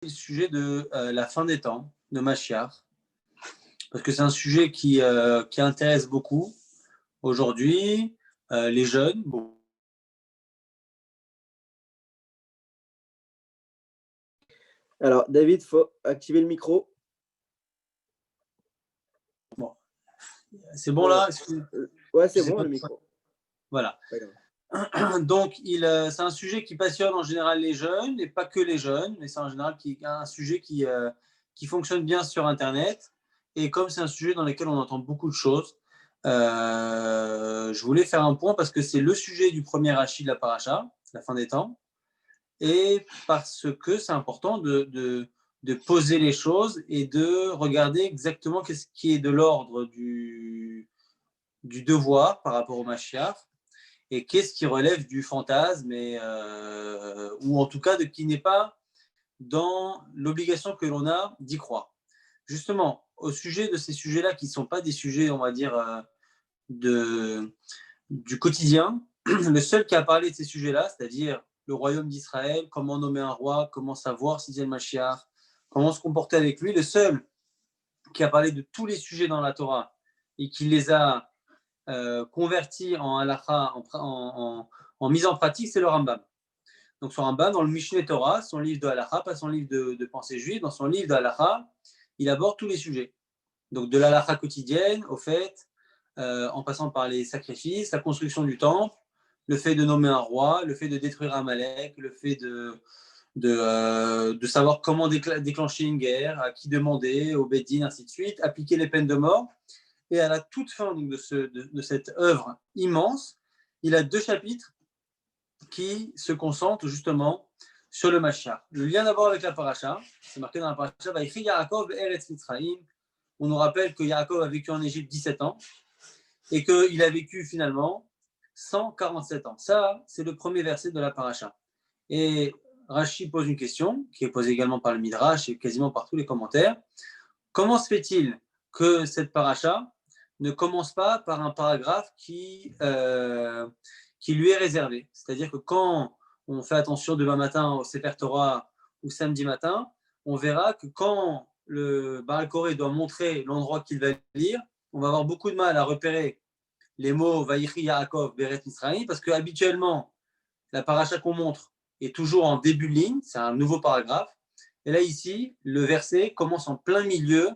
le sujet de la fin des temps, de Mashiach, parce que c'est un sujet qui intéresse beaucoup aujourd'hui, les jeunes. Bon. Alors, David, il faut activer le micro. Bon. C'est bon là? Ouais, c'est bon, le micro. Voilà. Donc, c'est un sujet qui passionne en général les jeunes, et pas que les jeunes, mais c'est en général un sujet qui fonctionne bien sur Internet. Et comme c'est un sujet dans lequel on entend beaucoup de choses, je voulais faire un point parce que c'est le sujet du premier Rashi de la Paracha, la fin des temps, et parce que c'est important de poser les choses et de regarder exactement qu'est-ce qui est de l'ordre du devoir par rapport au Mashiach, et qu'est-ce qui relève du fantasme, ou en tout cas qui n'est pas dans l'obligation que l'on a d'y croire. Justement, au sujet de ces sujets-là, qui ne sont pas des sujets, on va dire, du quotidien, le seul qui a parlé de ces sujets-là, c'est-à-dire le royaume d'Israël, comment nommer un roi, comment savoir si c'est le Mashiach, comment se comporter avec lui, le seul qui a parlé de tous les sujets dans la Torah et qui les a convertis en halakha, en mise en pratique, c'est le Rambam. Donc son Rambam, dans le Mishneh Torah, son livre de halakha, pas son livre de pensée juive, dans son livre de halakha, il aborde tous les sujets. Donc de l'halakha quotidienne, au fait, en passant par les sacrifices, la construction du temple, le fait de nommer un roi, le fait de détruire Amalek, le fait de savoir comment déclencher une guerre, à qui demander, au Bédine, ainsi de suite, appliquer les peines de mort. Et à la toute fin donc, de cette œuvre immense, il a 2 chapitres qui se concentrent justement sur le Mashiach. Le lien d'abord avec la paracha, c'est marqué dans la paracha, Vaïchi Yaakov Eretz Mitzrayim. On nous rappelle que Yaakov a vécu en Égypte 17 ans et qu'il a vécu finalement 147 ans. Ça, c'est le premier verset de la paracha. Et Rashi pose une question, qui est posée également par le Midrash et quasiment par tous les commentaires. Comment se fait-il que cette paracha ne commence pas par un paragraphe qui lui est réservé? C'est-à-dire que quand on fait attention demain matin au Sefer Torah ou samedi matin, on verra que quand le Baal Koré doit montrer l'endroit qu'il va lire, on va avoir beaucoup de mal à repérer les mots Vaïchi Yaakov Beret Misraïm, parce que habituellement, la paracha qu'on montre est toujours en début de ligne, c'est un nouveau paragraphe. Et là, ici, le verset commence en plein milieu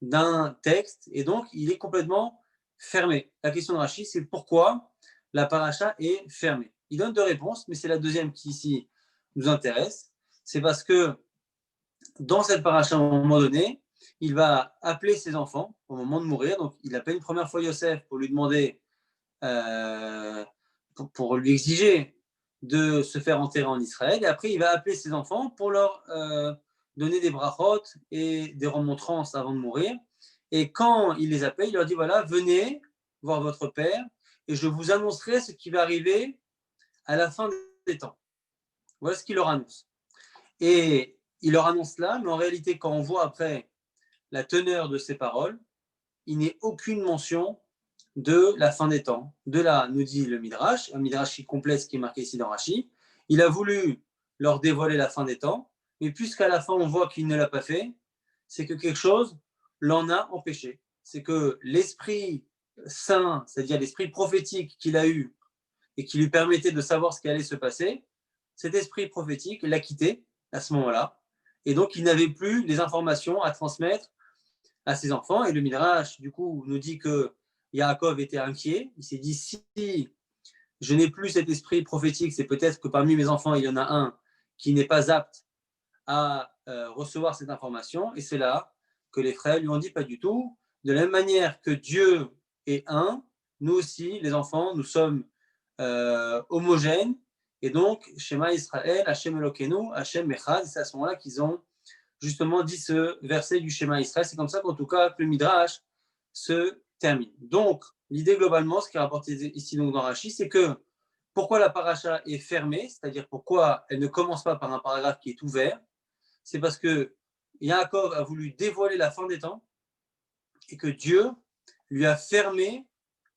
d'un texte, et donc il est complètement fermé. La question de Rashi, c'est pourquoi la paracha est fermée. Il donne 2 réponses, mais c'est la deuxième qui ici nous intéresse. C'est parce que dans cette paracha, à un moment donné, il va appeler ses enfants au moment de mourir. Donc il appelle une première fois Yosef pour lui demander, pour lui exiger de se faire enterrer en Israël. Et après, il va appeler ses enfants pour leur donner des brachot et des remontrances avant de mourir. Et quand il les appelle, il leur dit, voilà, venez voir votre père et je vous annoncerai ce qui va arriver à la fin des temps. Voilà ce qu'il leur annonce. Et il leur annonce là, mais en réalité, quand on voit après la teneur de ces paroles, il n'est aucune mention de la fin des temps. De là, nous dit le Midrash, un Midrash qui complète ce qui est marqué ici dans Rashi. Il a voulu leur dévoiler la fin des temps, mais puisqu'à la fin on voit qu'il ne l'a pas fait, c'est que quelque chose l'en a empêché. C'est que l'esprit saint, c'est-à-dire l'esprit prophétique qu'il a eu et qui lui permettait de savoir ce qui allait se passer, cet esprit prophétique l'a quitté à ce moment-là. Et donc il n'avait plus les informations à transmettre à ses enfants. Et le Midrash, du coup, nous dit que Yaakov était inquiet. Il s'est dit, si je n'ai plus cet esprit prophétique, c'est peut-être que parmi mes enfants, il y en a un qui n'est pas apte à recevoir cette information. Et c'est là que les frères lui ont dit, pas du tout. De la même manière que Dieu est un, nous aussi, les enfants, nous sommes homogènes. Et donc, Shema Israël, Hashem Elokeinu, Hashem Echad, c'est à ce moment-là qu'ils ont justement dit ce verset du schéma Israël. C'est comme ça qu'en tout cas le Midrash se termine. Donc l'idée globalement, ce qui est rapporté ici donc dans Rashi, c'est que pourquoi la paracha est fermée, c'est-à-dire pourquoi elle ne commence pas par un paragraphe qui est ouvert, c'est parce que Yaakov a voulu dévoiler la fin des temps et que Dieu lui a fermé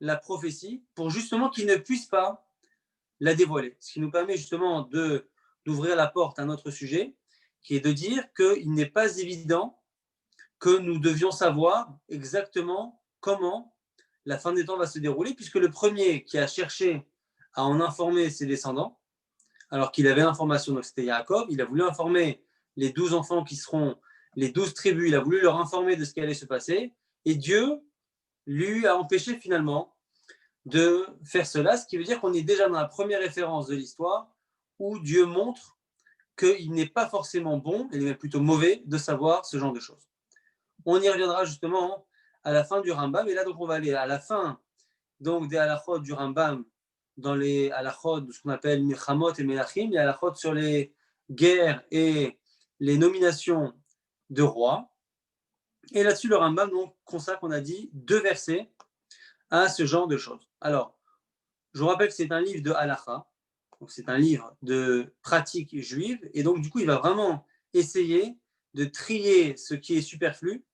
la prophétie pour justement qu'il ne puisse pas la dévoiler. Ce qui nous permet justement d'ouvrir la porte à un autre sujet, qui est de dire qu'il n'est pas évident que nous devions savoir exactement comment la fin des temps va se dérouler, puisque le premier qui a cherché à en informer ses descendants, alors qu'il avait l'information, donc c'était Yaakov, il a voulu informer les 12 enfants qui seront les 12 tribus, il a voulu leur informer de ce qui allait se passer, et Dieu lui a empêché finalement de faire cela, ce qui veut dire qu'on est déjà dans la première référence de l'histoire où Dieu montre qu'il n'est pas forcément bon, il est même plutôt mauvais de savoir ce genre de choses. On y reviendra justement à la fin du Rambam, et là donc on va aller à la fin donc des halachot du Rambam, dans les halachot de ce qu'on appelle Milchamot et Melachim, les halachot sur les guerres et les nominations de rois. Et là-dessus, le Rambam donc, consacre, on a dit, 2 versets à ce genre de choses. Alors, je vous rappelle que c'est un livre de halacha, donc c'est un livre de pratique juive, et donc du coup, il va vraiment essayer de trier ce qui est superflu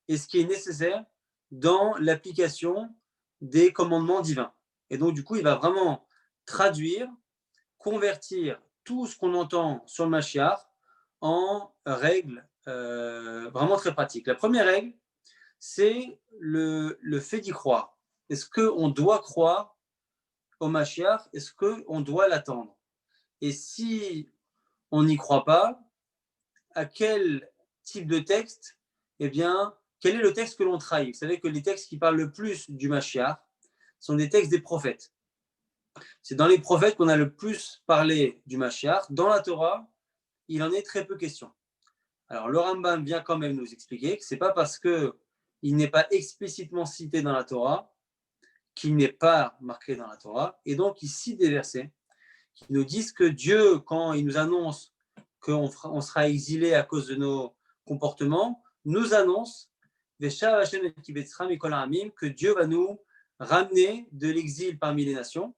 et ce qui est nécessaire dans l'application des commandements divins. Et donc, du coup, il va vraiment traduire, convertir tout ce qu'on entend sur le Mashiach en règles vraiment très pratiques. La première règle, c'est le fait d'y croire. Est-ce qu'on doit croire au Mashiach? Est-ce qu'on doit l'attendre? Et si on n'y croit pas, à quel type de texte, eh bien, quel est le texte que l'on trahit? Vous savez que les textes qui parlent le plus du Mashiach sont des textes des prophètes. C'est dans les prophètes qu'on a le plus parlé du Mashiach. Dans la Torah, il en est très peu question. Alors, le Rambam vient quand même nous expliquer que ce n'est pas parce qu'il n'est pas explicitement cité dans la Torah qu'il n'est pas marqué dans la Torah. Et donc, il cite des versets qui nous disent que Dieu, quand il nous annonce qu'on sera exilé à cause de nos comportements, nous annonce que Dieu va nous ramener de l'exil parmi les nations.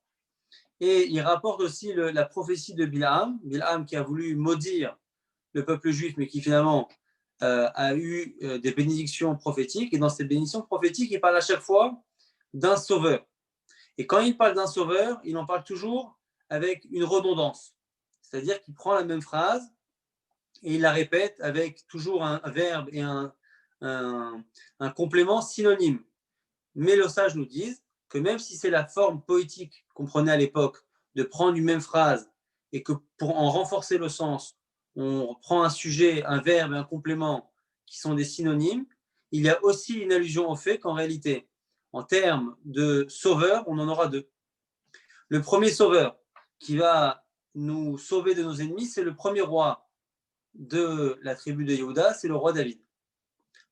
Et il rapporte aussi la prophétie de Bilham qui a voulu maudire le peuple juif, mais qui finalement a eu des bénédictions prophétiques. Et dans ces bénédictions prophétiques, il parle à chaque fois d'un sauveur. Et quand il parle d'un sauveur, il en parle toujours avec une redondance. C'est-à-dire qu'il prend la même phrase et il la répète avec toujours un verbe et un complément synonyme. Mais les sages nous disent que même si c'est la forme poétique qu'on prenait à l'époque de prendre une même phrase et que pour en renforcer le sens, on prend un sujet, un verbe et un complément qui sont des synonymes, il y a aussi une allusion au fait qu'en réalité, en termes de sauveur, on en aura 2. Le premier sauveur qui va nous sauver de nos ennemis, c'est le premier roi de la tribu de Yehuda, c'est le roi David.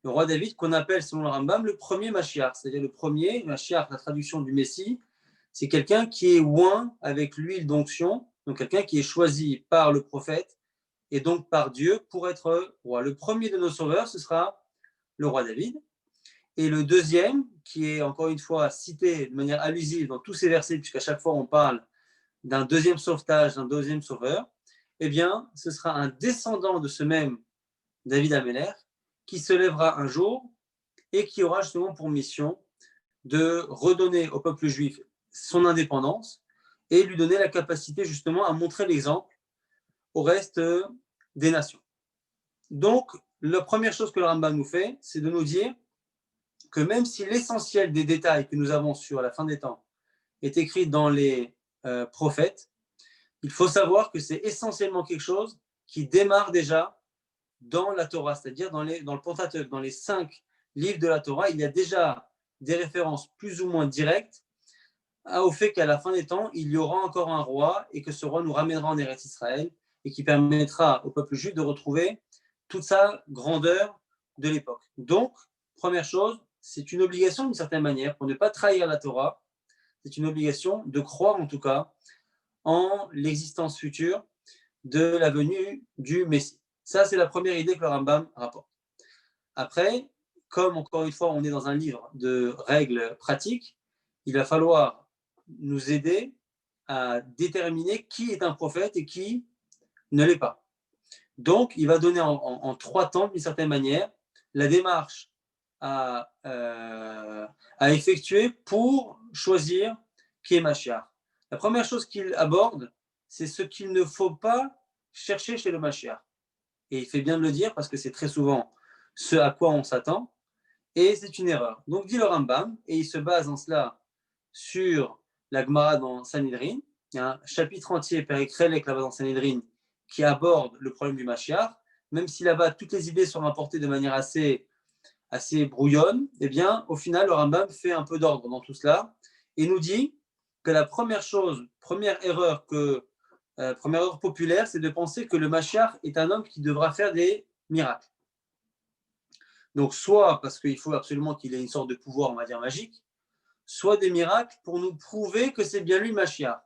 Le roi David qu'on appelle, selon le Rambam, le premier Mashiach, c'est-à-dire le premier Mashiach, la traduction du Messie, c'est quelqu'un qui est oint avec l'huile d'onction, donc quelqu'un qui est choisi par le prophète et donc par Dieu pour être roi. Le premier de nos sauveurs, ce sera le roi David. Et le deuxième, qui est encore une fois cité de manière allusive dans tous ces versets, puisqu'à chaque fois on parle d'un deuxième sauvetage, d'un deuxième sauveur, eh bien, ce sera un descendant de ce même David Améler qui se lèvera un jour et qui aura justement pour mission de redonner au peuple juif son indépendance et lui donner la capacité justement à montrer l'exemple au reste des nations. Donc, la première chose que le Rambam nous fait, c'est de nous dire que même si l'essentiel des détails que nous avons sur la fin des temps est écrit dans les prophètes, il faut savoir que c'est essentiellement quelque chose qui démarre déjà dans la Torah, c'est-à-dire dans le Pentateuque, dans les 5 livres de la Torah, il y a déjà des références plus ou moins directes au fait qu'à la fin des temps, il y aura encore un roi et que ce roi nous ramènera en Eretz Israël et qui permettra au peuple juif de retrouver toute sa grandeur de l'époque. Donc, première chose, c'est une obligation d'une certaine manière pour ne pas trahir la Torah. C'est une obligation de croire en tout cas en l'existence future de la venue du Messie. Ça, c'est la première idée que le Rambam rapporte. Après, comme encore une fois, on est dans un livre de règles pratiques, il va falloir nous aider à déterminer qui est un prophète et qui ne l'est pas. Donc, il va donner en 3 temps, d'une certaine manière, la démarche à effectuer pour choisir qui est Mashiach. La première chose qu'il aborde, c'est ce qu'il ne faut pas chercher chez le Mashiach. Et il fait bien de le dire parce que c'est très souvent ce à quoi on s'attend. Et c'est une erreur. Donc dit le Rambam, et il se base en cela sur la Gemara dans Sanhedrin. Il y a un chapitre entier, Perek Relek, là-bas dans Sanhedrin, qui aborde le problème du Mashiach. Même si là-bas, toutes les idées sont rapportées de manière assez brouillonne, eh bien, au final, le Rambam fait un peu d'ordre dans tout cela et nous dit que la première chose, première erreur populaire, c'est de penser que le Mashiach est un homme qui devra faire des miracles. Donc, soit parce qu'il faut absolument qu'il ait une sorte de pouvoir, on va dire, magique, soit des miracles pour nous prouver que c'est bien lui le Mashiach.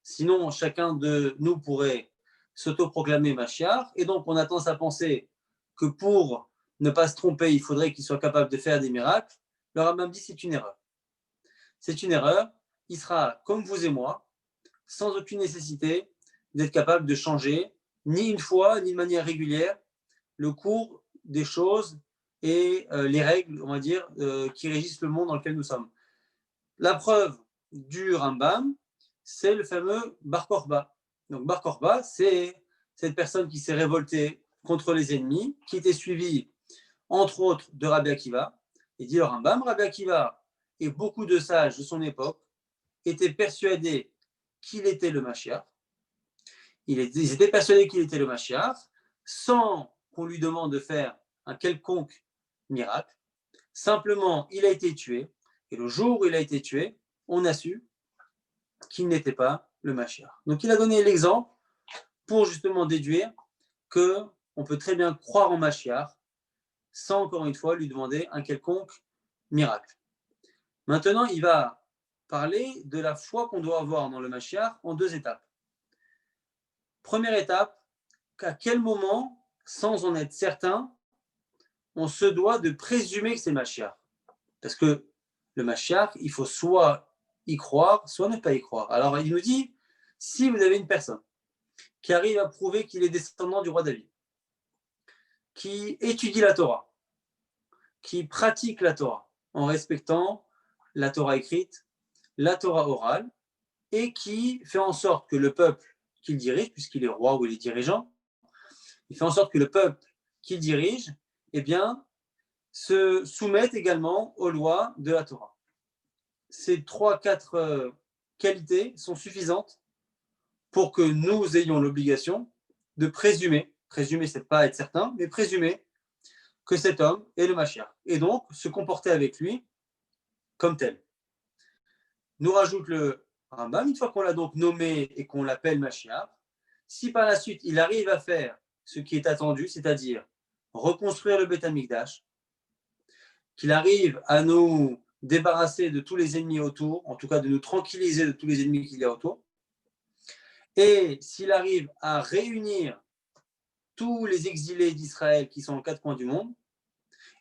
Sinon, chacun de nous pourrait s'autoproclamer Mashiach, et donc on a tendance à penser que pour ne pas se tromper, il faudrait qu'il soit capable de faire des miracles. Le Rambam dit c'est une erreur. C'est une erreur. Il sera comme vous et moi, sans aucune nécessité d'être capable de changer, ni une fois, ni de manière régulière, le cours des choses et les règles, on va dire, qui régissent le monde dans lequel nous sommes. La preuve du Rambam, c'est le fameux Bar Korba. Donc Bar Korba, c'est cette personne qui s'est révoltée contre les ennemis, qui était suivie, entre autres, de Rabbi Akiva. Et dit le Rambam, Rabbi Akiva et beaucoup de sages de son époque étaient persuadés qu'il était le Mashiach. Ils étaient persuadés qu'il était le Mashiach, sans qu'on lui demande de faire un quelconque miracle. Simplement, il a été tué. Et le jour où il a été tué, on a su qu'il n'était pas le Mashiach. Donc il a donné l'exemple pour justement déduire qu'on peut très bien croire en Mashiach sans encore une fois lui demander un quelconque miracle. Maintenant, il va parler de la foi qu'on doit avoir dans le Mashiach en deux étapes. Première étape, à quel moment, sans en être certain, on se doit de présumer que c'est Mashiach. Parce que le Mashiach, il faut soit y croire, soit ne pas y croire. Alors il nous dit, si vous avez une personne qui arrive à prouver qu'il est descendant du roi David, qui étudie la Torah, qui pratique la Torah en respectant la Torah écrite, la Torah orale, et qui fait en sorte que le peuple qu'il dirige, puisqu'il est roi ou il est dirigeant, il fait en sorte que le peuple qu'il dirige, eh bien, se soumette également aux lois de la Torah. Ces 3-4 qualités sont suffisantes pour que nous ayons l'obligation de présumer, c'est pas être certain, mais présumer que cet homme est le Mashiach, et donc se comporter avec lui comme tel. Nous rajoute le Rambam, une fois qu'on l'a donc nommé et qu'on l'appelle Mashiach, si par la suite il arrive à faire ce qui est attendu, c'est-à-dire reconstruire le Beth Amikdash, qu'il arrive à nous débarrasser de tous les ennemis autour, en tout cas de nous tranquilliser de tous les ennemis qu'il y a autour, et s'il arrive à réunir tous les exilés d'Israël qui sont aux quatre coins du monde,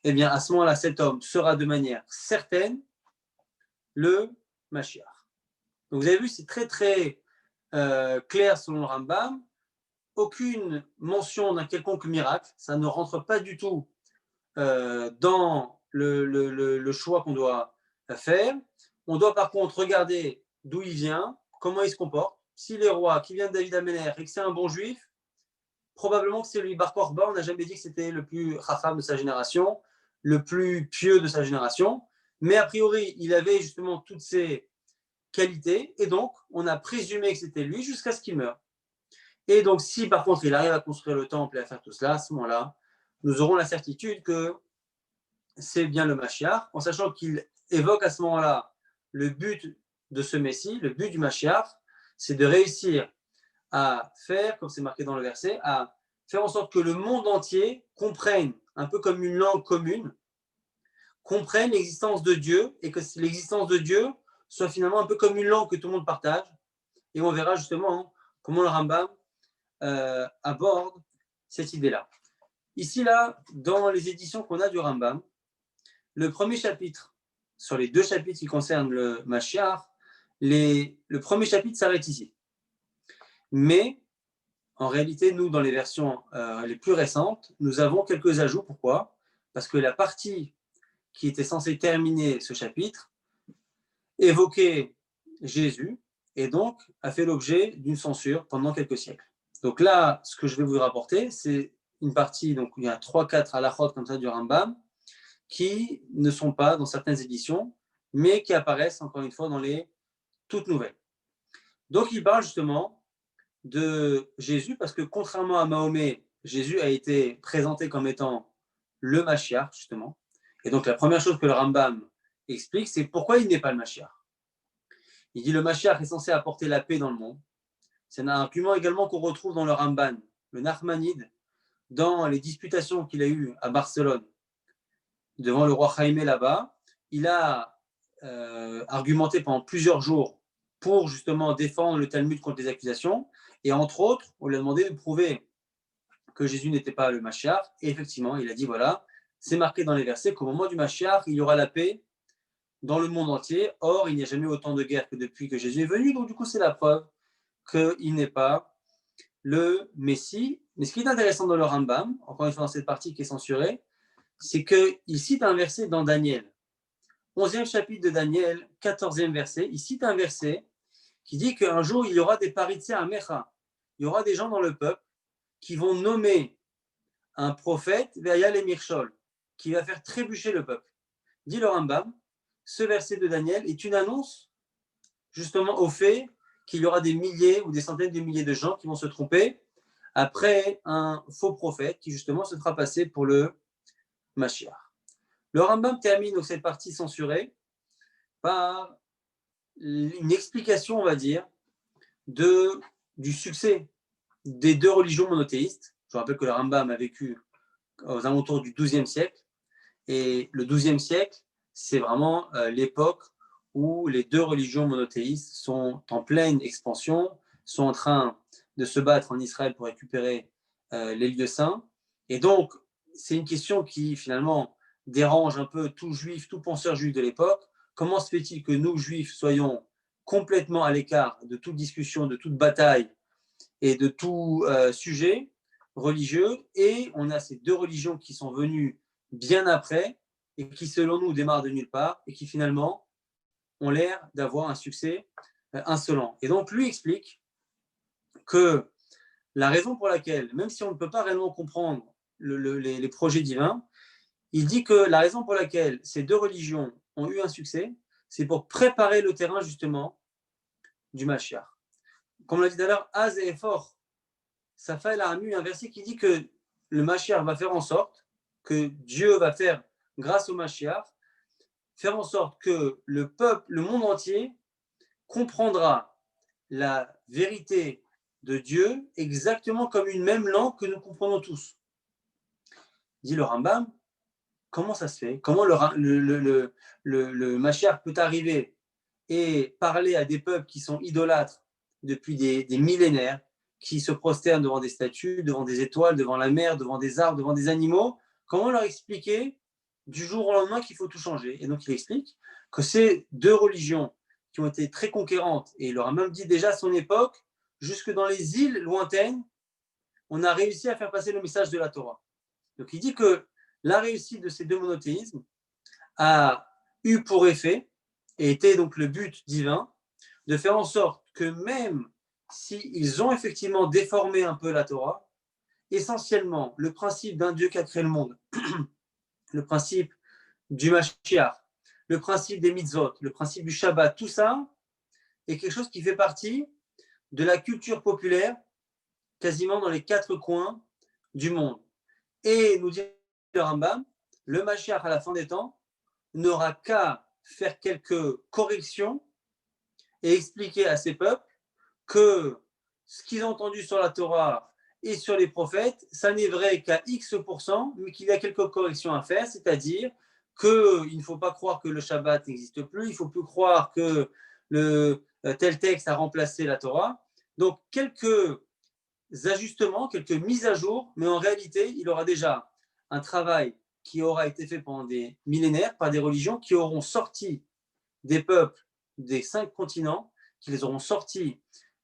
eh bien à ce moment-là, cet homme sera de manière certaine le Mashiach. Donc vous avez vu, c'est très très clair selon le Rambam. Aucune mention d'un quelconque miracle, ça ne rentre pas du tout dans le choix qu'on doit faire. On doit par contre regarder d'où il vient, comment il se comporte. S'il est roi, qui vient de David Améler et que c'est un bon juif, probablement que c'est lui. Bar Korba, on n'a jamais dit que c'était le plus chacham de sa génération, le plus pieux de sa génération, mais a priori, il avait justement toutes ces qualités, et donc on a présumé que c'était lui jusqu'à ce qu'il meure. Et donc si par contre il arrive à construire le temple et à faire tout cela, à ce moment-là, nous aurons la certitude que c'est bien le Mashiach, en sachant qu'il évoque à ce moment-là le but de ce Messie, le but du Mashiach, c'est de réussir à faire, comme c'est marqué dans le verset, à faire en sorte que le monde entier comprenne, un peu comme une langue commune, comprenne l'existence de Dieu, et que l'existence de Dieu soit finalement un peu comme une langue que tout le monde partage. Et on verra justement comment le Rambam aborde cette idée-là. Ici, là, dans les éditions qu'on a du Rambam, le premier chapitre, sur les 2 chapitres qui concernent le Mashiach, le premier chapitre s'arrête ici. Mais, en réalité, nous, dans les versions les plus récentes, nous avons quelques ajouts. Pourquoi ? Parce que la partie qui était censée terminer ce chapitre évoquait Jésus et donc a fait l'objet d'une censure pendant quelques siècles. Donc là, ce que je vais vous rapporter, c'est une partie, donc il y a 3-4 halachot comme ça du Rambam, qui ne sont pas dans certaines éditions, mais qui apparaissent encore une fois dans les toutes nouvelles. Donc il parle justement de Jésus, parce que contrairement à Mahomet, Jésus a été présenté comme étant le Mashiach, justement. Et donc la première chose que le Rambam explique, c'est pourquoi il n'est pas le Mashiach. Il dit le Mashiach est censé apporter la paix dans le monde. C'est un argument également qu'on retrouve dans le Ramban, le Nachmanide, dans les disputations qu'il a eues à Barcelone, devant le roi Jaime là-bas. Il a argumenté pendant plusieurs jours pour justement défendre le Talmud contre les accusations. Et entre autres, on lui a demandé de prouver que Jésus n'était pas le Mashiach. Et effectivement, il a dit voilà, c'est marqué dans les versets qu'au moment du Mashiach, il y aura la paix dans le monde entier. Or, il n'y a jamais eu autant de guerres que depuis que Jésus est venu. Donc, du coup, c'est la preuve qu'il n'est pas le Messie. Mais ce qui est intéressant dans le Rambam, encore une fois dans cette partie qui est censurée, c'est qu'il cite un verset dans Daniel. 11e chapitre de Daniel, 14e verset. Il cite un verset qui dit qu'un jour, il y aura des paritsé à Mecha. Il y aura des gens dans le peuple qui vont nommer un prophète, Ve'ayal et Mirchol, qui va faire trébucher le peuple. Dit le Rambam, ce verset de Daniel est une annonce justement au fait qu'il y aura des milliers ou des centaines de milliers de gens qui vont se tromper après un faux prophète qui justement se fera passer pour le Mashiach. Le Rambam termine donc cette partie censurée par une explication, on va dire, du succès des deux religions monothéistes. Je rappelle que le Rambam a vécu aux alentours du XIIe siècle. Et le XIIe siècle, c'est vraiment l'époque où les deux religions monothéistes sont en pleine expansion, sont en train de se battre en Israël pour récupérer les lieux saints. Et donc, c'est une question qui finalement dérange un peu tout juif, tout penseur juif de l'époque. Comment se fait-il que nous, juifs, soyons complètement à l'écart de toute discussion, de toute bataille et de tout sujet religieux, et on a ces deux religions qui sont venues bien après et qui, selon nous, démarrent de nulle part et qui finalement ont l'air d'avoir un succès insolent. Et donc, lui explique que la raison pour laquelle, même si on ne peut pas réellement comprendre les projets divins, il dit que la raison pour laquelle ces deux religions ont eu un succès, c'est pour préparer le terrain justement du Mashiach. Comme on l'a dit tout à l'heure, Az et Efor, Safael a mis un verset qui dit que le Mashiach va faire en sorte, que Dieu va faire, grâce au Mashiach, faire en sorte que le peuple, le monde entier, comprendra la vérité de Dieu exactement comme une même langue que nous comprenons tous. Dit le Rambam, comment ça se fait? Comment le Mashiach peut arriver et parler à des peuples qui sont idolâtres depuis des millénaires, qui se prosternent devant des statues, devant des étoiles, devant la mer, devant des arbres, devant des animaux? Comment leur expliquer du jour au lendemain qu'il faut tout changer? Et donc il explique que ces deux religions qui ont été très conquérantes, et il leur a même dit déjà à son époque, jusque dans les îles lointaines, on a réussi à faire passer le message de la Torah. Donc il dit que la réussite de ces deux monothéismes a eu pour effet, et était donc le but divin, de faire en sorte que même s'ils ont effectivement déformé un peu la Torah, essentiellement le principe d'un Dieu qui a créé le monde, le principe du Mashiach, le principe des mitzvot, le principe du Shabbat, tout ça est quelque chose qui fait partie de la culture populaire quasiment dans les quatre coins du monde. Et nous dit le Rambam, le Mashiach à la fin des temps n'aura qu'à faire quelques corrections et expliquer à ces peuples que ce qu'ils ont entendu sur la Torah et sur les prophètes, ça n'est vrai qu'à X%, mais qu'il y a quelques corrections à faire, c'est-à-dire qu'il ne faut pas croire que le Shabbat n'existe plus, il ne faut plus croire que tel texte a remplacé la Torah. Donc, quelques ajustements, quelques mises à jour, mais en réalité, il aura déjà un travail qui aura été fait pendant des millénaires par des religions qui auront sorti des peuples des 5 continents, qui les auront sortis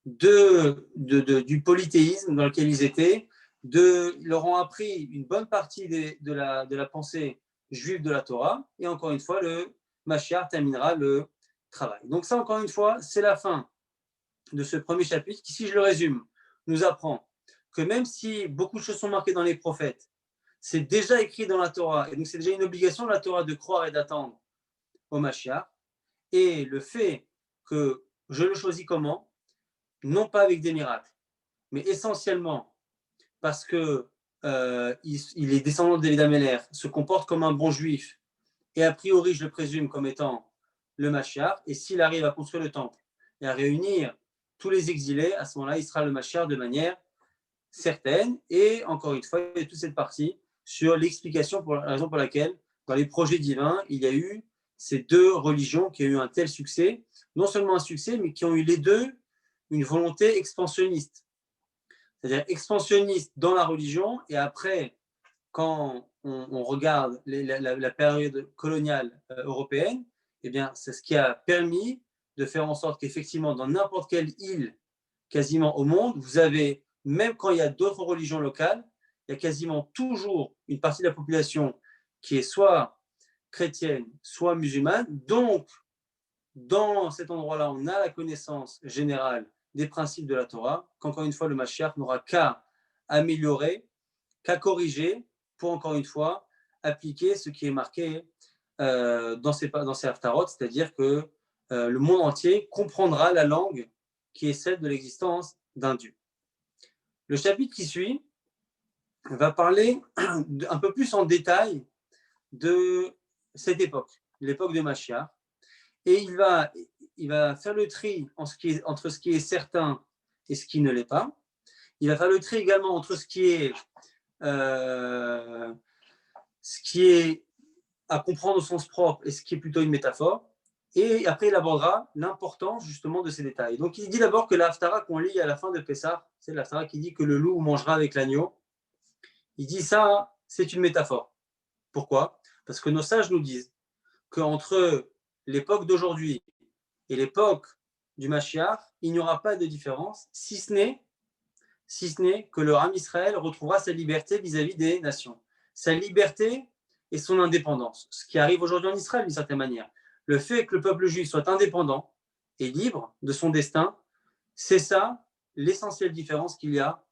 du polythéisme dans lequel ils étaient, ils leur ont appris une bonne partie de la pensée juive de la Torah, et encore une fois, le Mashiach terminera le travail. Donc ça, encore une fois, c'est la fin de ce premier chapitre qui, si je le résume, nous apprend que même si beaucoup de choses sont marquées dans les prophètes, c'est déjà écrit dans la Torah, et donc c'est déjà une obligation de la Torah de croire et d'attendre au Mashiach. Et le fait que je le choisis comment? Non pas avec des miracles, mais essentiellement parce que il est descendant de David Améler, se comporte comme un bon juif, et a priori, je le présume comme étant le Mashiach, et s'il arrive à construire le temple et à réunir tous les exilés, à ce moment-là, il sera le Mashiach de manière certaine. Et encore une fois, il y a toute cette partie sur l'explication pour la raison pour laquelle, dans les projets divins, il y a eu ces deux religions qui ont eu un tel succès, non seulement un succès, mais qui ont eu les deux une volonté expansionniste. C'est-à-dire expansionniste dans la religion, et après, quand on regarde la période coloniale européenne, eh bien, c'est ce qui a permis de faire en sorte qu'effectivement, dans n'importe quelle île quasiment au monde, vous avez, même quand il y a d'autres religions locales, il y a quasiment toujours une partie de la population qui est soit chrétienne, soit musulmane. Donc, dans cet endroit-là, on a la connaissance générale des principes de la Torah, qu'encore une fois, le Mashiach n'aura qu'à améliorer, qu'à corriger, pour encore une fois appliquer ce qui est marqué dans ces haftarot, c'est-à-dire que le monde entier comprendra la langue qui est celle de l'existence d'un Dieu. Le chapitre qui suit va parler un peu plus en détail de cette époque, l'époque de Mashiach, et il va faire le tri entre ce qui est certain et ce qui ne l'est pas. Il va faire le tri également entre ce qui est à comprendre au sens propre et ce qui est plutôt une métaphore. Et après, il abordera l'importance justement de ces détails. Donc, il dit d'abord que l'Haftara qu'on lit à la fin de Pessah, c'est l'Haftara qui dit que le loup mangera avec l'agneau. Il dit ça, c'est une métaphore. Pourquoi? Parce que nos sages nous disent qu'entre l'époque d'aujourd'hui et l'époque du Mashiach, il n'y aura pas de différence, si ce n'est que le Ram Israël retrouvera sa liberté vis-à-vis des nations. Sa liberté et son indépendance. Ce qui arrive aujourd'hui en Israël d'une certaine manière. Le fait que le peuple juif soit indépendant et libre de son destin, c'est ça l'essentielle différence qu'il y a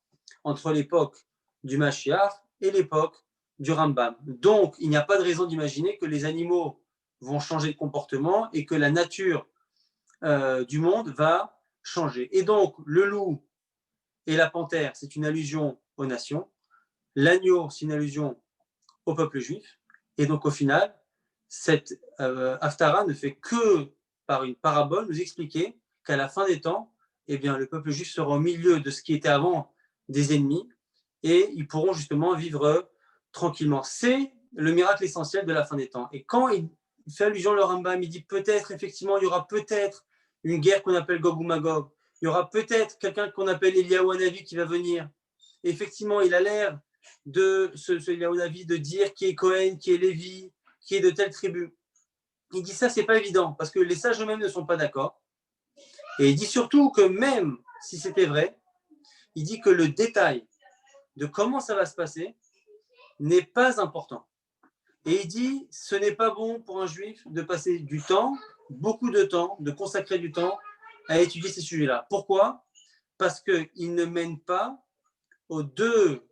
entre l'époque du Mashiach et l'époque du Rambam. Donc, il n'y a pas de raison d'imaginer que les animaux vont changer de comportement et que la nature du monde va changer. Et donc, le loup et la panthère, c'est une allusion aux nations. L'agneau, c'est une allusion au peuple juif. Et donc, au final, cette Haftara ne fait que, par une parabole, nous expliquer qu'à la fin des temps, eh bien, le peuple juif sera au milieu de ce qui était avant des ennemis et ils pourront justement vivre tranquillement. C'est le miracle essentiel de la fin des temps. Et quand il fait allusion au Rambam, il dit peut-être, effectivement, il y aura peut-être une guerre qu'on appelle Gog ou Magog. Il y aura peut-être quelqu'un qu'on appelle Eliyahu Hanavi qui va venir. Et effectivement, il a l'air de ce Eliyahu Hanavi de dire qui est Cohen, qui est Lévi, qui est de telle tribu. Il dit ça, c'est pas évident, parce que les sages eux-mêmes ne sont pas d'accord. Et il dit surtout que même si c'était vrai, il dit que le détail de comment ça va se passer n'est pas important. Et il dit, ce n'est pas bon pour un juif de passer du temps, beaucoup de temps, de consacrer du temps à étudier ces sujets-là. Pourquoi? Parce qu'il ne mène pas aux deux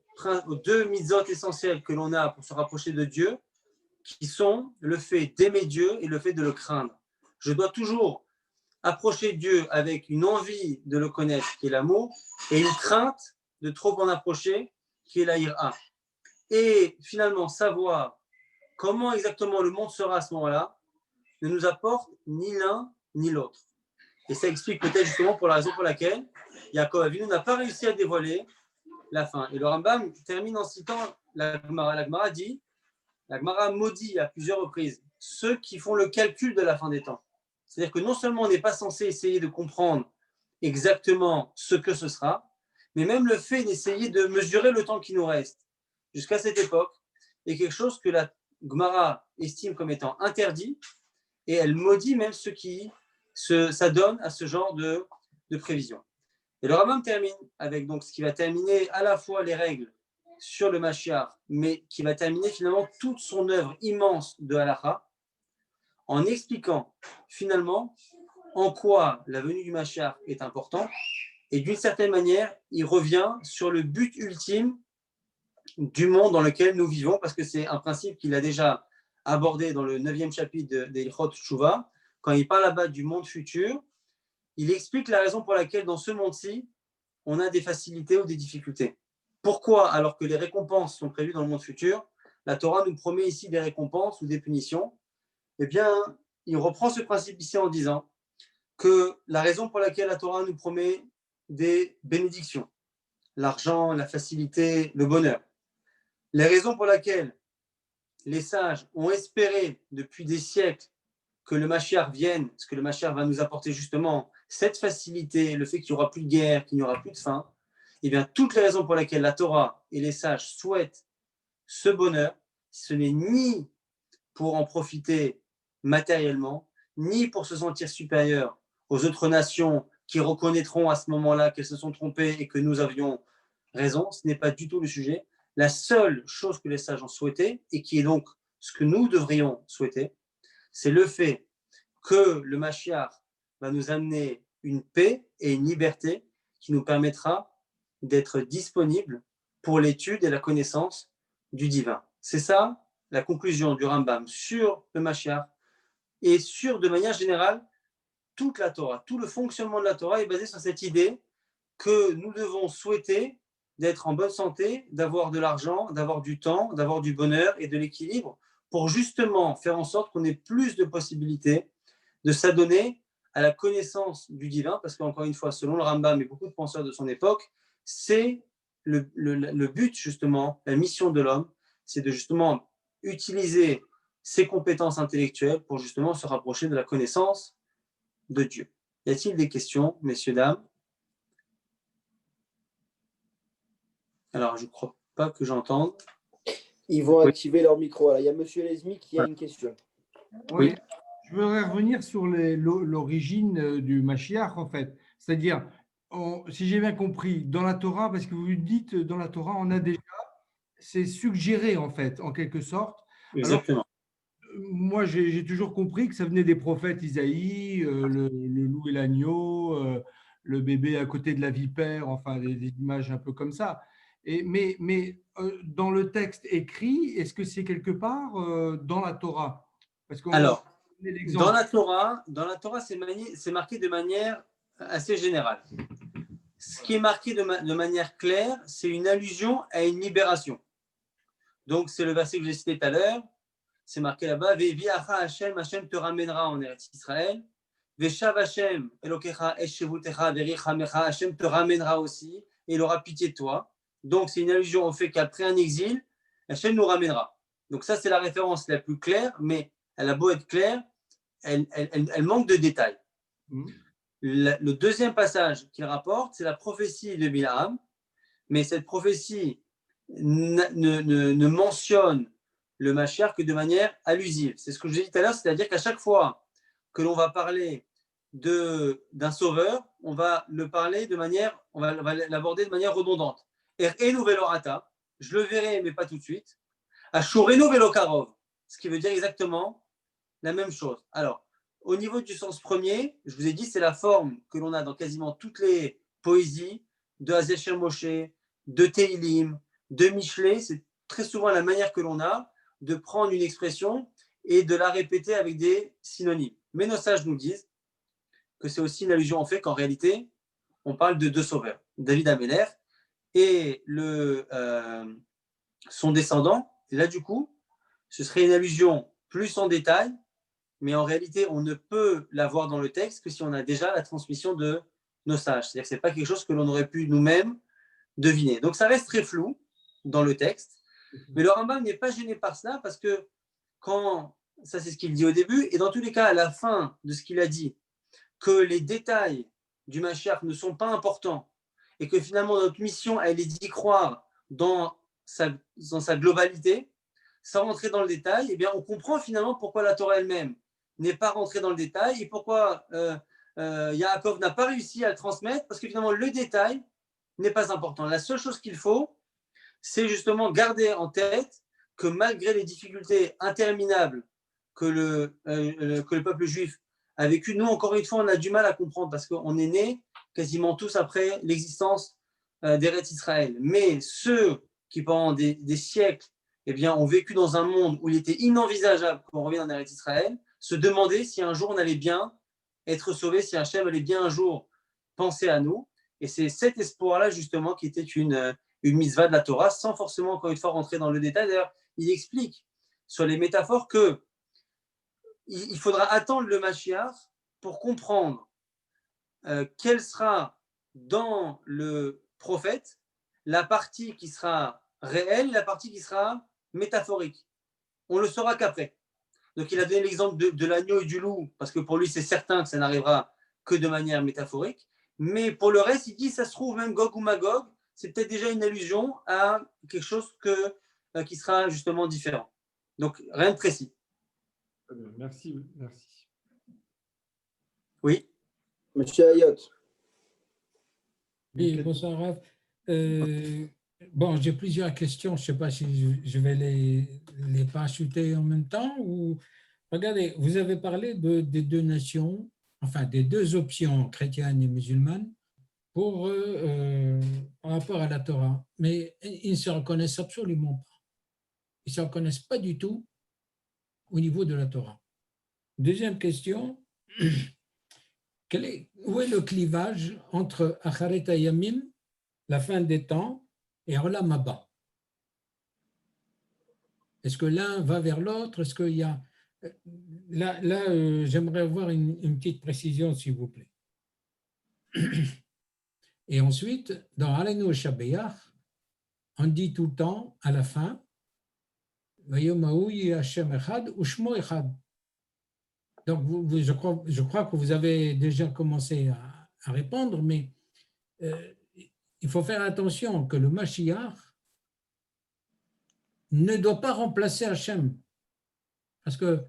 mitzvot essentielles que l'on a pour se rapprocher de Dieu, qui sont le fait d'aimer Dieu et le fait de le craindre. Je dois toujours approcher Dieu avec une envie de le connaître, qui est l'amour, et une crainte de trop en approcher, qui est la ira. Et finalement, savoir comment exactement le monde sera à ce moment-là ne nous apporte ni l'un ni l'autre. Et ça explique peut-être justement pour la raison pour laquelle Yaakov Avinu n'a pas réussi à dévoiler la fin. Et le Rambam termine en citant la Gemara. La Gemara dit, la Gemara maudit à plusieurs reprises ceux qui font le calcul de la fin des temps. C'est-à-dire que non seulement on n'est pas censé essayer de comprendre exactement ce que ce sera, mais même le fait d'essayer de mesurer le temps qui nous reste jusqu'à cette époque est quelque chose que la Gemara estime comme étant interdit, et elle maudit même ceux qui s'adonnent à ce genre de prévision. Et le Rambam termine avec donc ce qui va terminer à la fois les règles sur le Mashiach, mais qui va terminer finalement toute son œuvre immense de Halacha, en expliquant finalement en quoi la venue du Mashiach est importante Et d'une certaine manière, il revient sur le but ultime du monde dans lequel nous vivons, parce que c'est un principe qu'il a déjà abordé dans le 9e chapitre d'Ilchot Teshuvah. Quand il parle là-bas du monde futur, il explique la raison pour laquelle dans ce monde-ci, on a des facilités ou des difficultés. Pourquoi, alors que les récompenses sont prévues dans le monde futur, la Torah nous promet ici des récompenses ou des punitions? Eh bien, il reprend ce principe ici en disant que la raison pour laquelle la Torah nous promet des bénédictions, l'argent, la facilité, le bonheur, les raisons pour lesquelles les sages ont espéré depuis des siècles que le Mashiach vienne, parce que le Mashiach va nous apporter justement cette facilité, le fait qu'il n'y aura plus de guerre, qu'il n'y aura plus de faim, et bien toutes les raisons pour lesquelles la Torah et les sages souhaitent ce bonheur, ce n'est ni pour en profiter matériellement, ni pour se sentir supérieur aux autres nations qui reconnaîtront à ce moment-là qu'elles se sont trompées et que nous avions raison. Ce n'est pas du tout le sujet. La seule chose que les sages ont souhaité, et qui est donc ce que nous devrions souhaiter, c'est le fait que le Mashiach va nous amener une paix et une liberté qui nous permettra d'être disponibles pour l'étude et la connaissance du divin. C'est ça la conclusion du Rambam sur le Mashiach et sur, de manière générale, toute la Torah. Tout le fonctionnement de la Torah est basé sur cette idée que nous devons souhaiter d'être en bonne santé, d'avoir de l'argent, d'avoir du temps, d'avoir du bonheur et de l'équilibre pour justement faire en sorte qu'on ait plus de possibilités de s'adonner à la connaissance du divin, parce qu'encore une fois, selon le Rambam et beaucoup de penseurs de son époque, c'est le but justement, la mission de l'homme, c'est de justement utiliser ses compétences intellectuelles pour justement se rapprocher de la connaissance de Dieu. Y a-t-il des questions, messieurs, dames? Alors, je ne crois pas que j'entende. Ils vont Oui. activer leur micro. Alors, il y a Monsieur Lesmi qui a une question. Oui, Oui. je voudrais revenir sur l'origine du Mashiach, en fait. C'est-à-dire, si j'ai bien compris, dans la Torah, parce que vous dites dans la Torah, on a déjà, c'est suggéré, en fait, en quelque sorte. Alors, Exactement. moi, j'ai toujours compris que ça venait des prophètes Isaïe, le loup et l'agneau, le bébé à côté de la vipère, enfin, des images un peu comme ça. Mais dans le texte écrit, est-ce que c'est quelque part dans la Torah? Parce qu'on Alors, donnait dans l'exemple. la Torah c'est marqué de manière assez générale. Ce qui est marqué de manière claire, c'est une allusion à une libération. Donc, c'est le verset que j'ai cité tout à l'heure. C'est marqué là-bas. Ve'viacha Hashem, Hashem te ramènera en Eretz Israël. Ve'shav Hashem, Elokecha eshevutecha ve'richamecha, Hashem te ramènera aussi et il aura pitié de toi. Donc, c'est une allusion au fait qu'après un exil, Hashem nous ramènera. Donc, ça, c'est la référence la plus claire, mais elle a beau être claire, elle manque de détails. Le deuxième passage qu'il rapporte, c'est la prophétie de Bilaam, mais cette prophétie ne mentionne le Mashiach que de manière allusive. C'est ce que je vous ai dit tout à l'heure, c'est-à-dire qu'à chaque fois que l'on va parler d'un sauveur, on va l'aborder de manière redondante. Er'enu velo ata, je le verrai, mais pas tout de suite. Ashurenu velo karov, ce qui veut dire exactement la même chose. Alors, au niveau du sens premier, je vous ai dit, c'est la forme que l'on a dans quasiment toutes les poésies de Hazécher Moshe, de Teilim, de Michelet. C'est très souvent la manière que l'on a de prendre une expression et de la répéter avec des synonymes. Mais nos sages nous disent que c'est aussi une allusion en fait qu'en réalité, on parle de deux sauveurs, David Améler et son descendant. Et là, du coup, ce serait une allusion plus en détail, mais en réalité, on ne peut l'avoir dans le texte que si on a déjà la transmission de nos sages. C'est-à-dire que ce n'est pas quelque chose que l'on aurait pu nous-mêmes deviner. Donc, ça reste très flou dans le texte, mais le Rambam n'est pas gêné par cela parce que ça c'est ce qu'il dit au début, et dans tous les cas, à la fin de ce qu'il a dit, que les détails du Mashiach ne sont pas importants et que finalement notre mission, elle est d'y croire dans sa globalité, sans rentrer dans le détail, eh bien, on comprend finalement pourquoi la Torah elle-même n'est pas rentrée dans le détail et pourquoi Yaakov n'a pas réussi à le transmettre, parce que finalement le détail n'est pas important. La seule chose qu'il faut, c'est justement garder en tête que malgré les difficultés interminables que le peuple juif a vécu. Nous, encore une fois, on a du mal à comprendre parce qu'on est nés quasiment tous après l'existence d'Eretz Israël. Mais ceux qui, pendant des siècles, eh bien, ont vécu dans un monde où il était inenvisageable qu'on revienne en Eretz Israël, se demandaient si un jour on allait bien être sauvé, si Hachem allait bien un jour penser à nous. Et c'est cet espoir-là, justement, qui était une mitzvah de la Torah, sans forcément, encore une fois, rentrer dans le détail. D'ailleurs, il explique sur les métaphores que il faudra attendre le Mashiach pour comprendre quelle sera dans le prophète la partie qui sera réelle, la partie qui sera métaphorique. On le saura qu'après. Donc il a donné l'exemple de l'agneau et du loup, parce que pour lui c'est certain que ça n'arrivera que de manière métaphorique. Mais pour le reste, il dit, ça se trouve, même Gog ou Magog, c'est peut-être déjà une allusion à quelque chose qui sera justement différent. Donc rien de précis. Merci. Oui. Monsieur Ayot. Oui, bonsoir, Raph. Bon, j'ai plusieurs questions. Je ne sais pas si je vais les parachuter en même temps. Ou... Regardez, vous avez parlé des deux nations, enfin des deux options chrétiennes et musulmanes par rapport à la Torah. Mais ils ne se reconnaissent absolument pas. Ils ne se reconnaissent pas du tout au niveau de la Torah. Deuxième question, où est le clivage entre Acharet Hayamim, la fin des temps, et Olam Haba? Est-ce que l'un va vers l'autre? Est-ce qu'il y a... Là, j'aimerais avoir une petite précision, s'il vous plaît. Et ensuite, dans Aleinu Shabeyach, on dit tout le temps, à la fin, Vayomahu Hashem Echad Ushmo Echad. Donc, je crois que vous avez déjà commencé à répondre, mais il faut faire attention que le Mashiach ne doit pas remplacer Hachem. Parce qu'à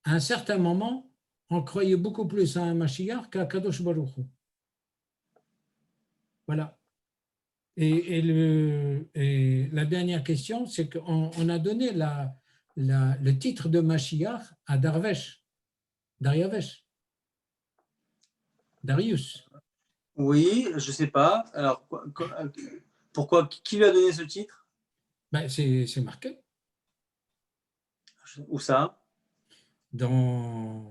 un certain moment, on croyait beaucoup plus à un Mashiach qu'à Kadosh Baruch Hu. Voilà. Et la dernière question, c'est qu'on a donné le titre de Mashiach à Darius. Oui, je ne sais pas. Alors, pourquoi? Qui lui a donné ce titre? Ben, c'est marqué. Où ça? Dans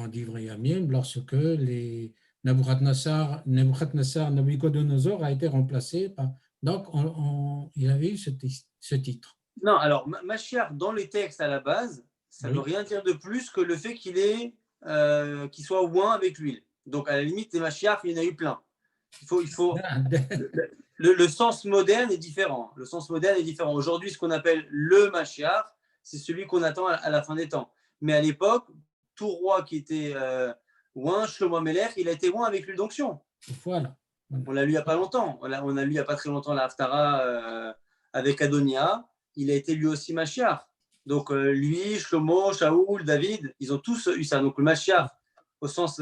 Divrei Yamim, lorsque Nabuchodonosor a été remplacé par... Donc, il avait eu ce titre. Non, alors, Mashiach, dans les textes à la base, ça ne veut rien dire de plus que le fait qu'il soit oint avec l'huile. Donc, à la limite, les Mashiach, il y en a eu plein. Le sens moderne est différent. Le sens moderne est différent. Aujourd'hui, ce qu'on appelle le Mashiach, c'est celui qu'on attend à la fin des temps. Mais à l'époque, tout roi qui était oint, Shlomo Amelech, il a été oint avec l'huile d'onction. Voilà. On l'a lu il n'y a pas longtemps. On a lu il n'y a pas très longtemps la Haftara avec Adonia. Il a été lui aussi Mashiach. Donc lui, Shlomo, Shaoul, David, ils ont tous eu ça. Donc le Mashiach, au sens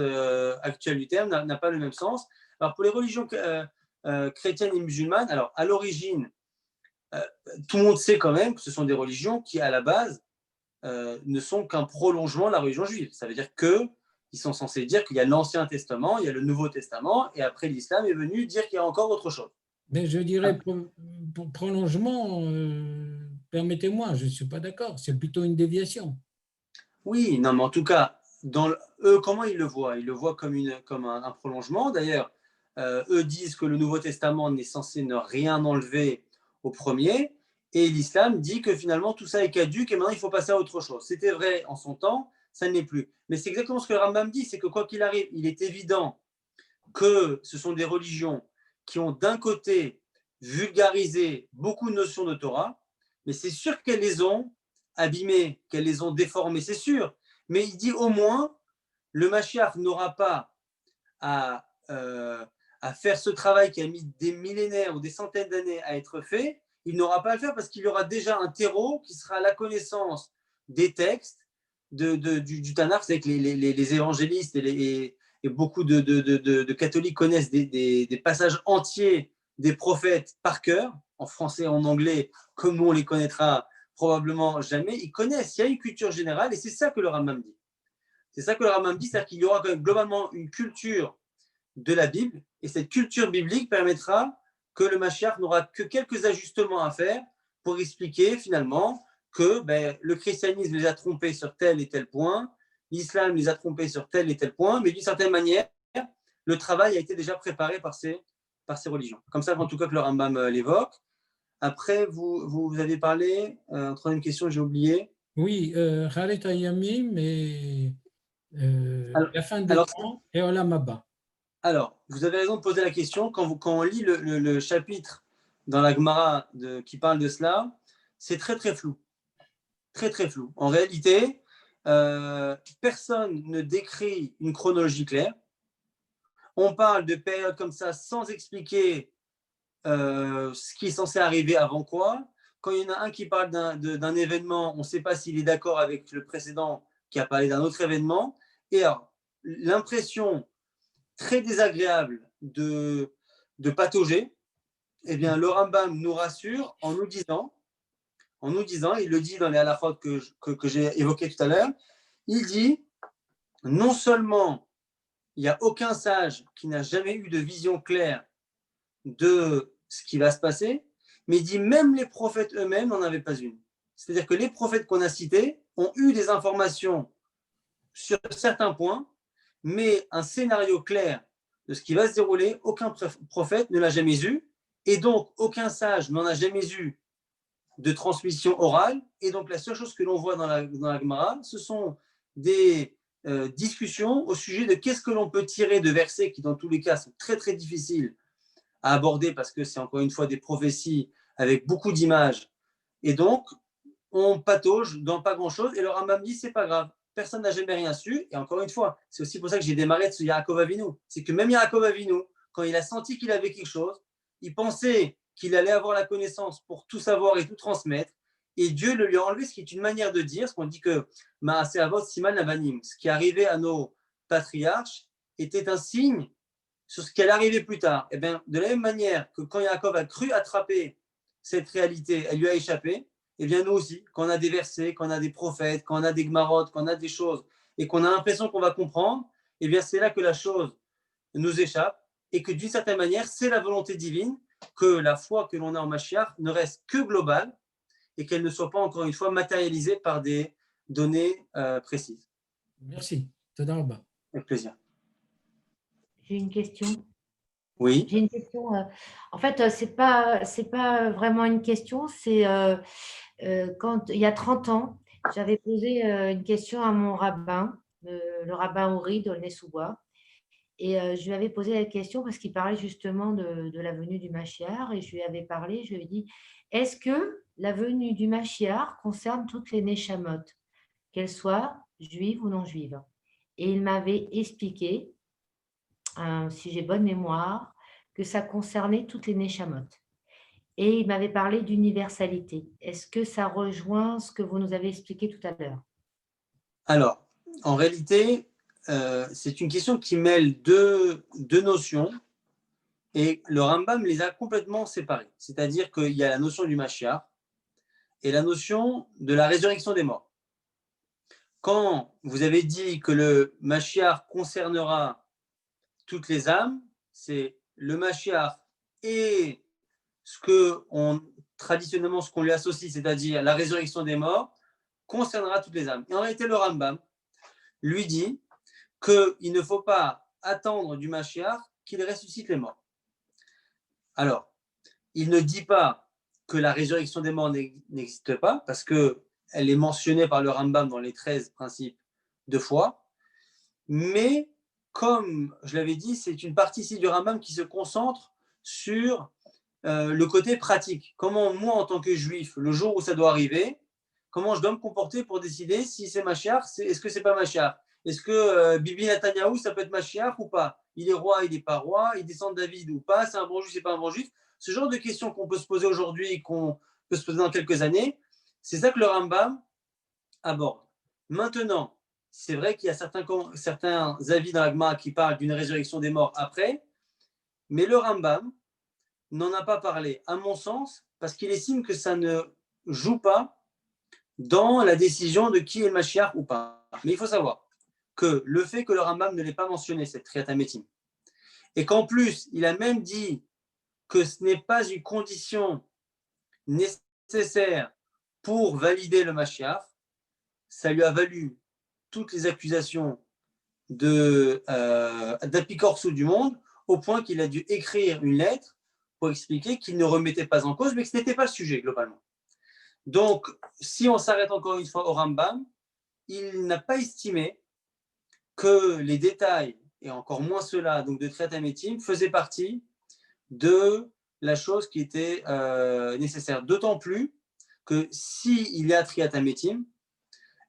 actuel du terme, n'a pas le même sens. Alors pour les religions chrétiennes et musulmanes, alors à l'origine, tout le monde sait quand même que ce sont des religions qui, à la base, ne sont qu'un prolongement de la religion juive. Ça veut dire qu'ils sont censés dire qu'il y a l'Ancien Testament, il y a le Nouveau Testament, et après l'islam est venu dire qu'il y a encore autre chose. Mais je dirais, pour prolongement, permettez-moi, je ne suis pas d'accord, c'est plutôt une déviation. Oui, non, mais en tout cas, eux, comment ils le voient? Ils le voient comme un prolongement. D'ailleurs, eux disent que le Nouveau Testament n'est censé ne rien enlever au premier, et l'islam dit que finalement tout ça est caduc et maintenant il faut passer à autre chose. C'était vrai en son temps, ça ne l'est plus. Mais c'est exactement ce que le Rambam dit, c'est que quoi qu'il arrive, il est évident que ce sont des religions qui ont d'un côté vulgarisé beaucoup de notions de Torah, mais c'est sûr qu'elles les ont abîmées, qu'elles les ont déformées, c'est sûr. Mais il dit au moins, le Mashiach n'aura pas à faire ce travail qui a mis des millénaires ou des centaines d'années à être fait, il n'aura pas à le faire parce qu'il y aura déjà un terreau qui sera la connaissance des textes du Tanakh. C'est que les évangélistes et beaucoup de catholiques connaissent des passages entiers des prophètes par cœur, en français et en anglais, comme nous on les connaîtra probablement jamais. Ils connaissent, il y a une culture générale et c'est ça que le Rambam dit. C'est ça que le Rambam dit, c'est-à-dire qu'il y aura quand même globalement une culture de la Bible et cette culture biblique permettra que le Mashiach n'aura que quelques ajustements à faire pour expliquer finalement que le christianisme les a trompés sur tel et tel point, l'islam les a trompés sur tel et tel point, mais d'une certaine manière, le travail a été déjà préparé par ces religions. Comme ça, en tout cas, que le Rambam l'évoque. Après, vous avez parlé, troisième question, j'ai oublié. Oui, Khalet Ayamim et la fin des temps et Olam Haba. Alors, vous avez raison de poser la question. Quand on lit le chapitre dans la Gemara qui parle de cela, c'est très, très flou. Très, très flou. En réalité, personne ne décrit une chronologie claire. On parle de périodes comme ça sans expliquer ce qui est censé arriver avant quoi. Quand il y en a un qui parle d'un événement, on ne sait pas s'il est d'accord avec le précédent qui a parlé d'un autre événement. Et alors, l'impression très désagréable de patauger, eh bien, le Rambam nous rassure en nous disant, il le dit dans les halachot que j'ai évoqués tout à l'heure, il dit, non seulement il n'y a aucun sage qui n'a jamais eu de vision claire de ce qui va se passer, mais il dit même les prophètes eux-mêmes n'en avaient pas une. C'est-à-dire que les prophètes qu'on a cités ont eu des informations sur certains points, mais un scénario clair de ce qui va se dérouler, aucun prophète ne l'a jamais eu, et donc aucun sage n'en a jamais eu de transmission orale, et donc la seule chose que l'on voit dans la Gemara, ce sont des discussions au sujet de qu'est-ce que l'on peut tirer de versets qui dans tous les cas sont très très difficiles à aborder parce que c'est encore une fois des prophéties avec beaucoup d'images, et donc on patauge dans pas grand-chose, et le Rambam dit c'est pas grave. Personne n'a jamais rien su. Et encore une fois, c'est aussi pour ça que j'ai démarré de ce Yaakov Avinu. C'est que même Yaakov Avinu, quand il a senti qu'il avait quelque chose, il pensait qu'il allait avoir la connaissance pour tout savoir et tout transmettre. Et Dieu le lui a enlevé, ce qui est une manière de dire, ce qu'on dit que Maaseh Avot Siman Avanim, ce qui arrivait à nos patriarches, était un signe sur ce qui allait arriver plus tard. Et bien, de la même manière que quand Yaakov a cru attraper cette réalité, elle lui a échappé. Et bien nous aussi, quand on a des versets, quand on a des prophètes, quand on a des gmarotes, quand on a des choses et qu'on a l'impression qu'on va comprendre, et bien c'est là que la chose nous échappe et que d'une certaine manière, c'est la volonté divine que la foi que l'on a en Mashiach ne reste que globale et qu'elle ne soit pas encore une fois matérialisée par des données précises. Merci. Toda rabba. Avec plaisir. J'ai une question. Oui. J'ai une question. En fait, c'est pas vraiment une question. C'est quand il y a 30 ans, j'avais posé une question à mon rabbin, le rabbin Ori de Nesouba, et je lui avais posé la question parce qu'il parlait justement de la venue du Mashiach, et je lui avais parlé. Je lui ai dit, est-ce que la venue du Mashiach concerne toutes les Neshamot, qu'elles soient juives ou non juives? Et il m'avait expliqué, si j'ai bonne mémoire, que ça concernait toutes les Neshamot. Et il m'avait parlé d'universalité. Est-ce que ça rejoint ce que vous nous avez expliqué tout à l'heure? Alors, en réalité, c'est une question qui mêle deux notions et le Rambam les a complètement séparées. C'est-à-dire qu'il y a la notion du Mashiach et la notion de la résurrection des morts. Quand vous avez dit que le Mashiach concernera toutes les âmes, c'est le Mashiach et traditionnellement ce qu'on lui associe, c'est-à-dire la résurrection des morts, concernera toutes les âmes. Et en réalité, le Rambam lui dit qu'il ne faut pas attendre du Mashiach qu'il ressuscite les morts. Alors, il ne dit pas que la résurrection des morts n'existe pas, parce qu'elle est mentionnée par le Rambam dans les 13 principes de foi, mais comme je l'avais dit, c'est une partie ici du Rambam qui se concentre sur le côté pratique. Comment moi, en tant que juif, le jour où ça doit arriver, comment je dois me comporter pour décider si c'est Mashiach, est-ce que c'est pas Mashiach? Est-ce que Bibi Netanyahou, ça peut être Mashiach ou pas? Il est roi, il n'est pas roi, il descend de David ou pas, c'est un bon juif, c'est pas un bon juif. Ce genre de questions qu'on peut se poser aujourd'hui et qu'on peut se poser dans quelques années, c'est ça que le Rambam aborde. Maintenant, c'est vrai qu'il y a certains avis dans la Gemara qui parlent d'une résurrection des morts après, mais le Rambam n'en a pas parlé, à mon sens, parce qu'il estime que ça ne joue pas dans la décision de qui est le Mashiach ou pas. Mais il faut savoir que le fait que le Rambam ne l'ait pas mentionné, cette Kriyat HaMetim, et qu'en plus, il a même dit que ce n'est pas une condition nécessaire pour valider le Mashiach, ça lui a valu toutes les accusations d'Apicorso du monde, au point qu'il a dû écrire une lettre pour expliquer qu'il ne remettait pas en cause, mais que ce n'était pas le sujet globalement. Donc, si on s'arrête encore une fois au Rambam, il n'a pas estimé que les détails, et encore moins ceux-là, donc de Kriyat HaMetim, faisaient partie de la chose qui était nécessaire. D'autant plus que s'il y a Kriyat HaMetim,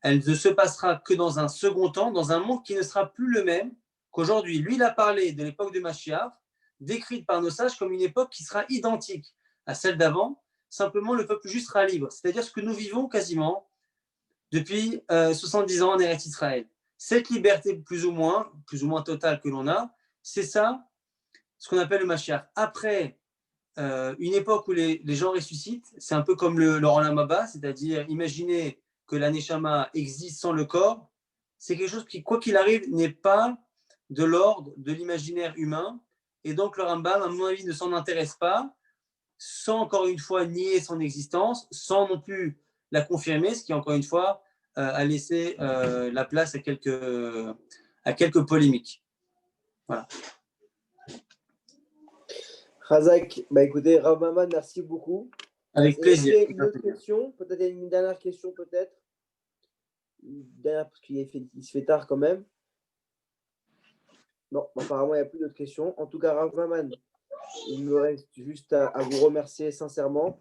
elle ne se passera que dans un second temps, dans un monde qui ne sera plus le même qu'aujourd'hui. Lui, il a parlé de l'époque de Mashiach, décrite par nos sages comme une époque qui sera identique à celle d'avant, simplement le peuple juif sera libre. C'est-à-dire ce que nous vivons quasiment depuis 70 ans en Eretz Israël. Cette liberté plus ou moins totale que l'on a, c'est ça, ce qu'on appelle le Mashiach. Après une époque où les gens ressuscitent, c'est un peu comme le Olam Haba, c'est-à-dire imaginez que la Neshama existe sans le corps, c'est quelque chose qui, quoi qu'il arrive, n'est pas de l'ordre de l'imaginaire humain. Et donc le Rambam, à mon avis, ne s'en intéresse pas, sans encore une fois nier son existence, sans non plus la confirmer, ce qui, encore une fois, a laissé la place à quelques polémiques. Voilà. Razak, bah écoutez, Rav Maman, merci beaucoup. Avec plaisir. Est-ce qu'il y a une autre question, peut-être une dernière question, peut-être une dernière, parce qu'il se fait tard quand même. Non, apparemment, il n'y a plus d'autres questions. En tout cas, Rav Maman, il me reste juste à vous remercier sincèrement.